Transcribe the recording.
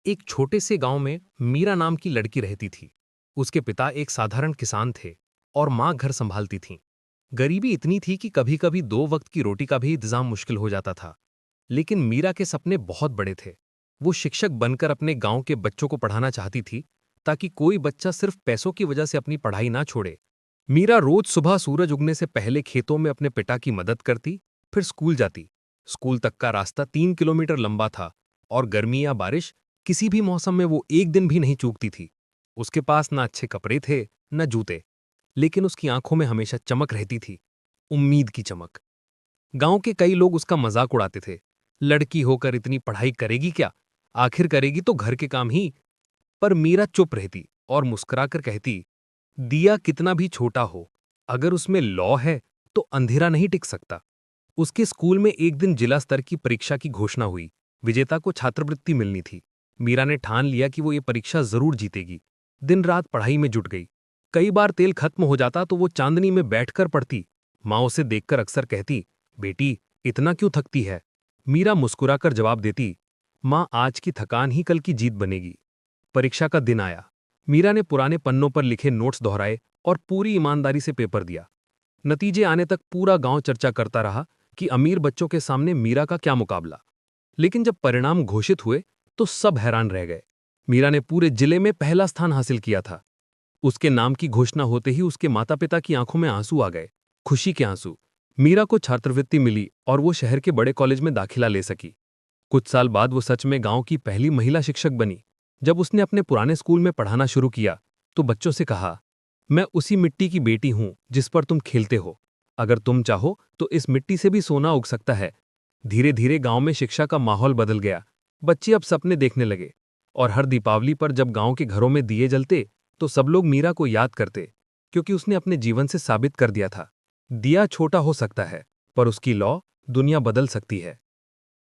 एक छोटे से गांव में मीरा नाम की लड़की रहती थी। उसके पिता एक साधारण किसान थे और माँ घर संभालती थीं। गरीबी इतनी थी कि कभी-कभी 2 वक्त की रोटी का भी इंतजाम मुश्किल हो जाता था। लेकिन मीरा के सपने बहुत बड़े थे। वो शिक्षक बनकर अपने गांव के बच्चों को पढ़ाना चाहती थी, ताकि कोई बच्चा सिर्फ पैसों की वजह से अपनी पढ़ाई ना छोड़े। मीरा रोज सुबह सूरज उगने से पहले खेतों में अपने पिता की मदद करती, फिर स्कूल जाती। स्कूल तक का रास्ता 3 किलोमीटर लंबा था और गर्मी या बारिश किसी भी मौसम में वो एक दिन भी नहीं चूकती थी। उसके पास ना अच्छे कपड़े थे, न जूते, लेकिन उसकी आंखों में हमेशा चमक रहती थी, उम्मीद की चमक। गांव के कई लोग उसका मजाक उड़ाते थे। लड़की होकर इतनी पढ़ाई करेगी क्या? आखिर करेगी तो घर के काम ही। पर मीरा चुप रहती और मुस्कुराकर कहती, दिया कितना भी छोटा हो, अगर उसमें लौ है तो अंधेरा नहीं टिक सकता। उसके स्कूल में एक दिन जिला स्तर की परीक्षा की घोषणा हुई। विजेता को छात्रवृत्ति मिलनी थी। मीरा ने ठान लिया कि वो ये परीक्षा जरूर जीतेगी। दिन रात पढ़ाई में जुट गई। कई बार तेल खत्म हो जाता तो वो चांदनी में बैठकर पढ़ती। माँ उसे देखकर अक्सर कहती, बेटी इतना क्यों थकती है? मीरा मुस्कुराकर जवाब देती, माँ आज की थकान ही कल की जीत बनेगी। परीक्षा का दिन आया। मीरा ने पुराने पन्नों पर लिखे नोट्स दोहराए और पूरी ईमानदारी से पेपर दिया। नतीजे आने तक पूरा गांव चर्चा करता रहा कि अमीर बच्चों के सामने मीरा का क्या मुकाबला। लेकिन जब परिणाम घोषित हुए तो सब हैरान रह गए। मीरा ने पूरे जिले में पहला स्थान हासिल किया था। उसके नाम की घोषणा होते ही उसके माता पिता की आंखों में आंसू आ गए, खुशी के आंसू। मीरा को छात्रवृत्ति मिली और वो शहर के बड़े कॉलेज में दाखिला ले सकी। कुछ साल बाद वो सच में गांव की पहली महिला शिक्षक बनी। जब उसने अपने पुराने स्कूल में पढ़ाना शुरू किया तो बच्चों से कहा, मैं उसी मिट्टी की बेटी हूं जिस पर तुम खेलते हो। अगर तुम चाहो तो इस मिट्टी से भी सोना उग सकता है। धीरे धीरे गांव में शिक्षा का माहौल बदल गया। बच्चे अब सपने देखने लगे और हर दीपावली पर जब गांव के घरों में दिए जलते तो सब लोग मीरा को याद करते, क्योंकि उसने अपने जीवन से साबित कर दिया था, दिया छोटा हो सकता है पर उसकी लौ दुनिया बदल सकती है।